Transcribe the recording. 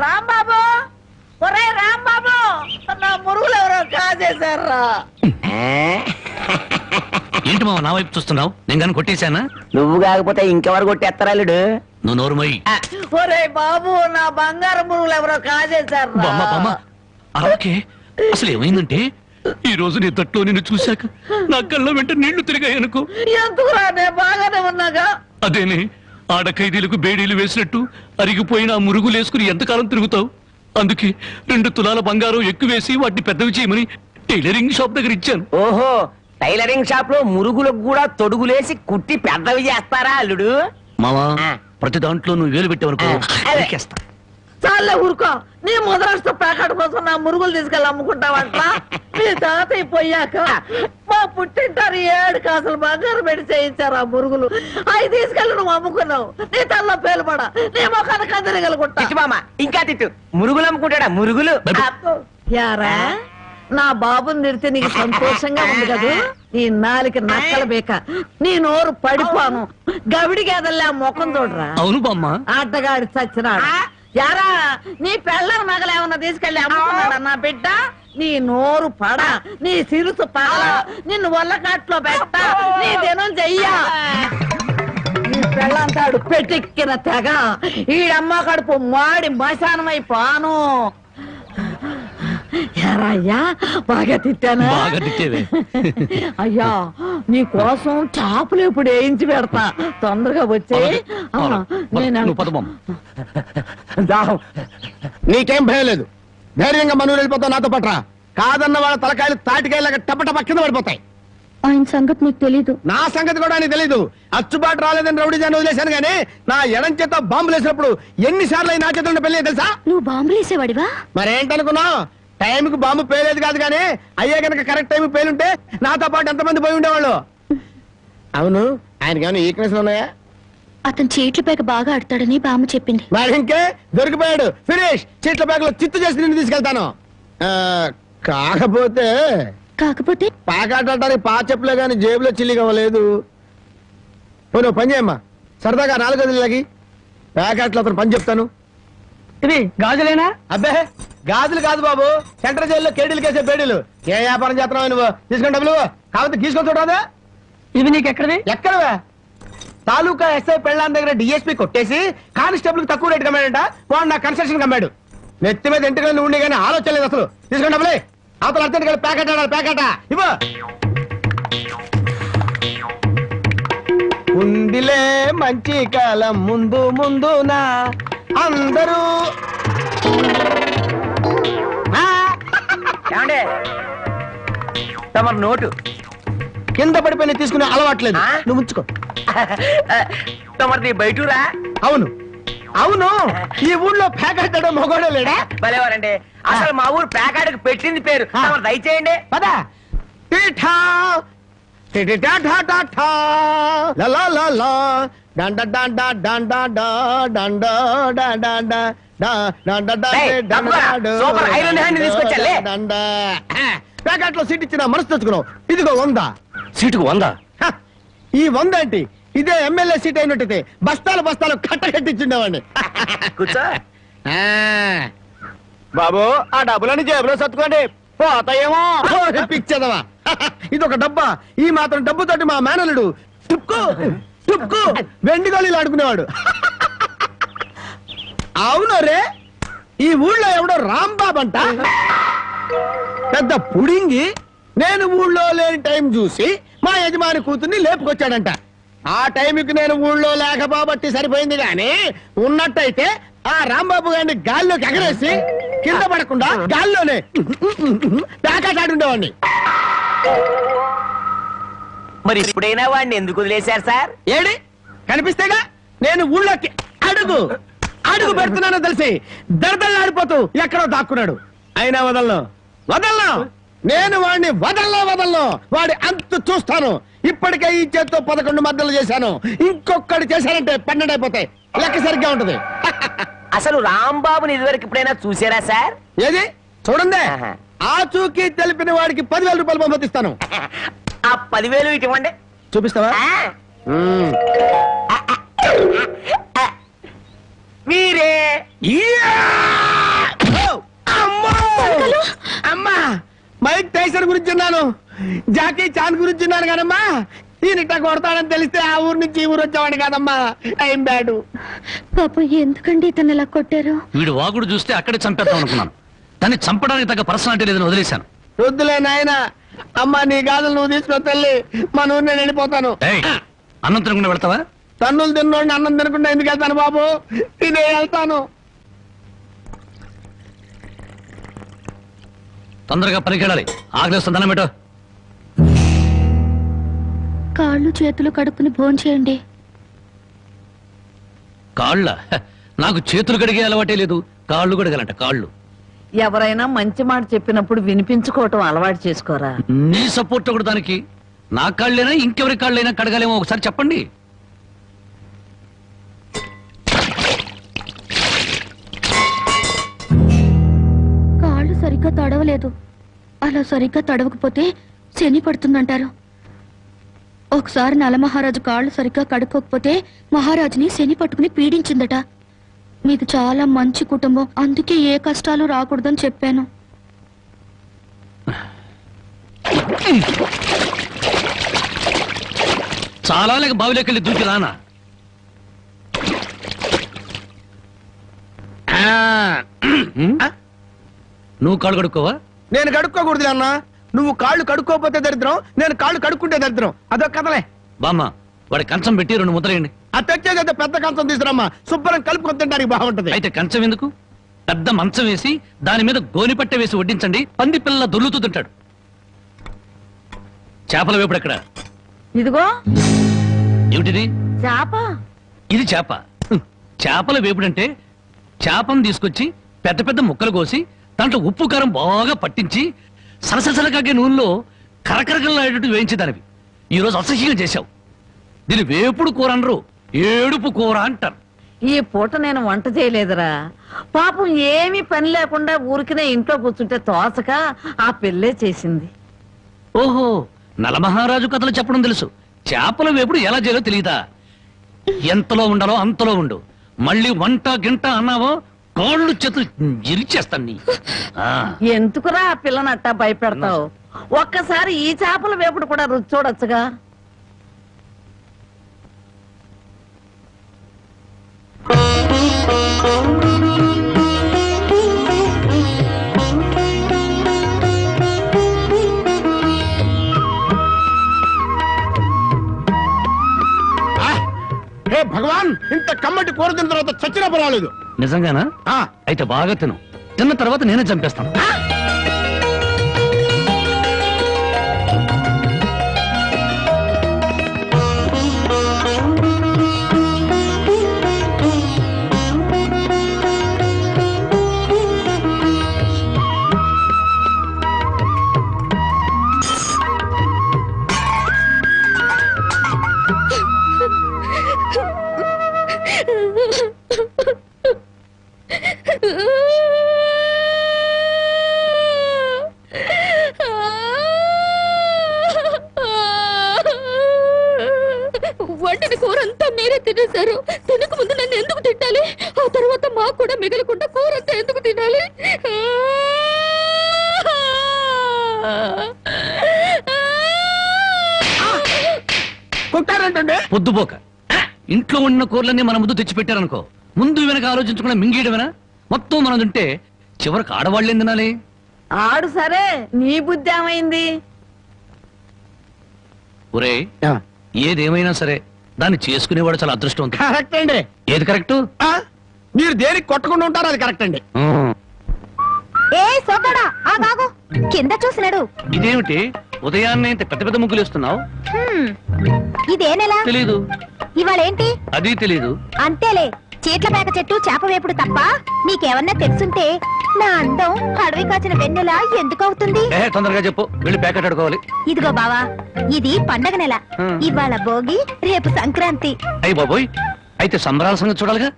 రాంబాబు, ఒరే రాంబాబు, నా మురుగులు ఎవరో కాజేశారా? ఏంటి మావ నా వైపు చూస్తున్నావు? నేను కానీ కొట్టేశానా? నువ్వు కాకపోతే ఇంకెవరు కొట్టేస్తారా? నువ్వు నోరు మొయ్యి. ఒరే బాబు, నా బంగారు మురుగులు ఎవరో కాజేశారా? అలాగే అసలు ఏమైందంటే ఈ రోజు నీ తట్లో నిన్ను చూశాక నా కళ్ళ వెంట నీళ్లు తిరిగాయనుకో. ఎందుకురా, నేను బాగానే ఉన్నాగా. అదేనే, ఆడ ఖైదీలకు బేడీలు వేసినట్టు అరిగిపోయిన ఆ మురుగులు వేసుకుని ఎంతకాలం తిరుగుతావు? అందుకే 2 తులాల బంగారం ఎక్కువేసి వాటిని పెద్దవి చేయమని టైలరింగ్ షాప్ దగ్గర ఇచ్చాను. ఓహో, టైలరింగ్ షాప్ లో మురుగులకు కూడా తొడుగులేసి కుట్టి పెద్దవి చేస్తారా అల్లుడు? మావా, ప్రతి దాంట్లో నువ్వు వేలు పెట్టేవరకు చాలే ఊరుకో. నీ మొదలస్తో ప్యాకెట్ కోసం నా మురుగులు తీసుకెళ్ళి అమ్ముకుంటావంట. నీ తాతయ్య పోయాక మా పుట్టింటారు 7 కాసులు బంగారం పెట్టి చేయించారు ఆ మురుగులు. అవి తీసుకెళ్ళి నువ్వు అమ్ముకున్నావు. నీ తల్లో పేలుపడ, నీ మొఖాన్ని కందరగలుగుంటా. ఇంకా తిట్టు. మురుగులు అమ్ముకుంటాడా? మురుగులు యారా, నా బాబుని తిడితే నీకు సంతోషంగా ఉంది కదూ? నీ నాలికి నక్కల బేక, నీ నోరు పడిపోను. గవిడి గేదల్లా ముఖం చూడరా. అవును బామ్మ. ఆటగాడి చచ్చినాడు. యారా, నీ పెళ్ళని మగలేమన్నా తీసుకెళ్ళి అమ్ముకున్నాడా నా బిడ్డ? నీ నోరు పడ, నీ సిరుసు పగల, నిన్ను వల్లకాట్లో పెట్ట, నీ దినం చెయ్యా. నీ పెళ్ళంతాడు పెట్టెక్కిన తెగ, ఈడమ్మ కడుపు మాడి మశానమైపోను. అయ్యా, బాగా తిట్టానా? అయ్యా, నీ కోసం చాపలు ఇప్పుడు వేయించి పెడతా. తొందరగా వచ్చే. నీకేం భయం లేదు, ధైర్యంగా మనూరు వెళ్ళిపోతావు. నాతో పట్రా. కాదన్న వాళ్ళ తలకాయలు తాటికాయలాగా టపటప కింద పడిపోతాయి. ఆయన సంగతి నీకు తెలీదు. నా సంగతి కూడా నీకు తెలీదు. అచ్చుబాటు రాలేదని రౌడీ జాన్ని వదిలేశాను గానీ నా ఎడం చేత బాంబులు వేసినప్పుడు ఎన్నిసార్లు నా చేతుల్లో పెళ్ళి తెలుసా? నువ్వు బాంబులు వేసేవాడివా? మరేంటనుకున్నావు? టైంకి బాంబు పేలేదు కాదు కానీ అయ్యే కనుక కరెక్ట్ టైం పేలుంటే నాతో పాటు ఎంతమంది పోయి ఉండేవాళ్ళు. అవును, ఆయనకి ఏమైనా ఈక్నెస్ ఉన్నాయా? అతను చీట్ల పేక బాగా ఆడతాడని బామ్మ చెప్పింది. మరి ఇంకే దొరికిపోయాడు. ఫినిష్. చీట్ల పేకలో చిత్తు చేసి నిన్ను తీసుకెళ్తాను. కాకపోతే పాకాటానికి పా చెప్పులే గాని జేబులో చిల్లి కావలేదు. నువ్వు పని చేయమ్మా, సరదాగా 4 గదులకి ప్యాకెట్లు అతను పని చెప్తాను. ఇది గాజులేనా? అబ్బే, గాజులు కాదు బాబు, సెంట్రల్ జైల్లో కేడీలు కేసే బేడీలు. ఏ వ్యాపారం చేస్తున్నావు నువ్వు? తీసుకుని డబ్బులు కాబట్టి తీసుకొని చూడదా? ఇవి నీకు ఎక్కడవి? ఎక్కడవే? తాలూకా ఎస్ఐ పెళ్ళాన్ దగ్గర డిఎస్పీ కొట్టేసి కానిస్టేబుల్ కి తక్కువ రేటు కమ్మాడంట. వాడు నా కన్స్ట్రక్షన్ కమ్మాడు. నెత్తి మీద ఇంటికి ఉండి కానీ ఆలోచన లేదు అసలు. తీసుకుని డబ్బులే. అవతల అర్జెంట్ గా ప్యాకెట్ ఆడాలి. ప్యాకెట్ ఇవ్వ. ఉందిలే మంచి కాలం ముందు ముందునా అందరూ. తమ నోటు కింద పడిపోయిన తీసుకునే అలవాట్లేదు. నువ్వు ఉంచుకో. తమది బయటూరా? అవును అవును, ఈ ఊళ్ళో ప్యాకెట్ మొగోడే లేడా? భలేవారండి. అసలు మా ఊరు ప్యాకెట్కి పెట్టింది పేరు. దయచేయండి. పదా. ప్యాకెట్ లో సీట్ ఇచ్చిన మనసు తెచ్చుకున్నావు. ఇదిగో 100. సీటుకు 100? ఈ 100 ఏంటి? ఇదే ఎమ్మెల్యే సీట్ అయినట్టయితే బస్తాలు బస్తాలు కట్టకట్టించుండేవాడిని. కూర్చో బాబు, ఆ డబ్బులని జేబులో సత్తుకోండి, పోతాయేమో. పిచ్చదవా, ఇదొక డబ్బా. ఈ మాత్రం డబ్బుతోటి మా మేనలుడు టుక్కు టుక్కు వెండి గోళీలు ఆడుకునేవాడు. అవును రే, ఈ ఊళ్ళో ఎవడో రాంబాబు అంట పెద్ద పుడింగి. నేను ఊళ్ళో లేని టైం చూసి మా యజమాని కూతుర్ని లేపుకొచ్చాడంట. ఆ టైంకి నేను ఊళ్ళో లేకపోబట్టి సరిపోయింది గాని ఉన్నట్టయితే ఆ రాంబాబు గారిని గాల్లోకి ఎగరేసి కింద పడకుండా గాల్లోనే ప్యాకెట్ ఆడుండేవాడిని. మరి ఇప్పుడైనా వాడిని ఎందుకు వదిలేశారు సార్? ఏడి కనిపిస్తేగా నేను ఊళ్ళోకి అడుగు అడుగు పెడుతున్నానో తెలిసి దడదళ్ళాడిపోతూ ఎక్కడో దాక్కున్నాడు. అయినా వదలను. నేను వాడిని వదల్లో వాడి అంతు చూస్తాను. ఇప్పటికే ఈ చేత్తో 11 మద్దలు చేశాను. ఇంకొకటి చేశానంటే 12 అయిపోతాయి. లెక్క సరిగ్గా ఉంటది. అసలు రాంబాబుని ఇదివరకు ఎప్పుడైనా చూసారా సార్? ఏది చూడండి. ఆ చూకి తెలిపిన వాడికి 10,000 రూపాయలు పంపిస్తాను. ఆ 10,000 ఇటు ఇవ్వండి. చూపిస్తావా? మీరే మైక్ టైసన్ గురించి విన్నాను, జాకీ చాన్ గురించి విన్నాను కాదమ్మా. ఈయనిట్ట కొడతాడని తెలిస్తే ఆ ఊరు నుంచి ఈ ఊరు వచ్చేవాడు కాదమ్మా. Time bad. పాప ఎందుకండి ఇతను ఇలా కొట్టారు? వీడు వాగుడు చూస్తే అక్కడే చంపేద్దాం అనుకున్నాను. దాన్ని చంపడానికి తగ్గ పర్సనాలిటీ లేదని వదిలేశాను. వద్దులే నాయన, అమ్మా నీ గాజులు నువ్వు తీసుకొని తల్లి, మన ఊరు నేను వెళ్ళిపోతాను. ఏయ్, అన్నం తినకుండా వెళ్తావా? తన్నులు తిన్నోడిని అన్నం తినకుండా ఎందుకు వెళ్తాను బాబు, తినే వెళ్తాను. తొందరగా పలికెళ్ళాలి. ఆకలిస్తుంది, దండం పెట్టు. కాళ్ళు చేతులు కడుక్కుని భోంచేయండి. కాళ్ళ నాకు చేతులు కడిగే అలవాటే లేదు, కాళ్ళు కడగాలంట. కాళ్ళు ఎవరైనా మంచి మాట చెప్పినప్పుడు వినిపించుకోవటం అలవాటు చేసుకోరా. నీ సపోర్ట్ ఒకటి దానికి. నా కాళ్ళైనా ఇంకెవరి కాళ్ళైనా కడగాలేమో ఒకసారి చెప్పండి. కాళ్ళు సరిగ్గా తడవలేదు. అలా సరిగ్గా తడవకపోతే శని పడుతుందంటారు. ఒకసారి నలమహారాజు కాళ్ళు సరిగ్గా కడుక్కోకపోతే మహారాజుని శని పట్టుకుని పీడించిందట. మీది చాలా మంచి కుటుంబం, అందుకే ఏ కష్టాలు రాకూడదని చెప్పాను. చాలా లేక బావిలోకి దూకి రానా? నువ్వు కాళ్ళు కడుక్కోవా? నేను కడుక్కోకూడదు అన్న. నువ్వు కాళ్ళు కడుక్కోపోతే దరిద్రం, నేను కాళ్ళు కడుక్కుంటే దరిద్రం. అదొక కథలే. బామ్మ, వాడి కంచం పెట్టి 2 ముద్రయండి. అది తెచ్చేది పెద్ద కంచం తీసుకురమ్మా, శుభ్రం కలుపుకొని తింటానికి బాగుంటది. అయితే కంచం ఎందుకు, పెద్ద మంచం వేసి దాని మీద గోనిపట్టె వేసి వడ్డించండి. పంది పిల్ల దొర్లుతూ తింటాడు. చేపల వేపుడు ఎక్కడ? ఇదిగో ఏమిటిది? చేప. ఇది చేప. చేపల వేపుడంటే చేపను తీసుకొచ్చి పెద్ద పెద్ద ముక్కలు కోసి దాంట్లో ఉప్పు కారం బాగా పట్టించి సరసరసలకాగే నూనెలో కరకరకలాడేటట్టు వేయించేదానివి. ఈ రోజు అసహ్యంగా చేశావు. దీని వేపుడు కూర అనరు, ఏడుపు కూర అంటారు. ఈ పూట నేను వంట చేయలేదురా. పాపం ఏమీ పని లేకుండా ఊరికినే ఇంట్లో కూర్చుంటే తోసక ఆ పెళ్ళే చేసింది. ఓహో, నలమహారాజు కథలు చెప్పడం తెలుసు, చేపల వేపుడు ఎలా చేయాలో తెలియదా? ఎంతలో ఉండాలో అంతలో ఉండు. మళ్ళీ వంట గింట అన్నావో కాళ్ళు చేతులు ఇరిచేస్తాను నీ. ఎందుకురా ఆ పిల్లనట్టా భయపెడతావు? ఒక్కసారి ఈ చేపల వేపుడు కూడా రుచి చూడొచ్చుగా. హే భగవాన్, ఇంత కమ్మటి కూర తిన్న తర్వాత చచ్చినా పర్వాలేదు. నిజంగానా? అయితే బాగా తిను. తిన్న తర్వాత నేనే చంపేస్తాను. వండిన కూర అంతా మీరే తినేశారు. తినక ముందు నన్ను ఎందుకు తిట్టాలి? ఆ తర్వాత మాకు కూడా మిగలకుండా కూర అంతా ఎందుకు తినాలి? పొద్దుపోక ఇంట్లో ఉన్న కూరలన్నీ మన ముందు తెచ్చిపెట్టారనుకో, ముందు వెనక ఆలోచించకుండా మింగేయడమేనా? మొత్తం మనం తింటే చివరికి ఆడవాళ్ళేం తినాలి? ఆడు సరే, నీ బుద్ధి ఏమైంది? ఒరే, ఏదేమైనా సరే దాన్ని చేసుకునేవాడు చాలా అదృష్టవంతుడు. కరెక్ట్ అండి. ఏది కరెక్ట్? మీరు దేనికి కొట్టకుండా ఉంటారు, అది కరెక్ట్ అండి. ఏ సోదడా ఆగాగు, కింద చూసినాడు. ఇదేమిటి ఉదయాన్నే ఇంత పెద్ద పెద్ద ముగ్గులు వేస్తున్నావు? ఇదే నెల తెలీదు. ఇవాళేంటి? అది తెలీదు. అంతేలే, చీట్ల పేక చెట్టు చేప వేపుడు తప్ప నీకేమన్నా తెలుసుంటే నా అందం అడవి కాచిన వెన్నెల ఎందుకు అవుతుంది? తొందరగా చెప్పు, వెళ్ళి ప్యాకెట్ అడుకోవాలి. ఇదిగో బావా, ఇది పండగ నెల. ఇవాళ భోగి, రేపు సంక్రాంతి. అయ్యి బాబోయ్, అయితే సంబరాల సంగతి చూడాలిగా.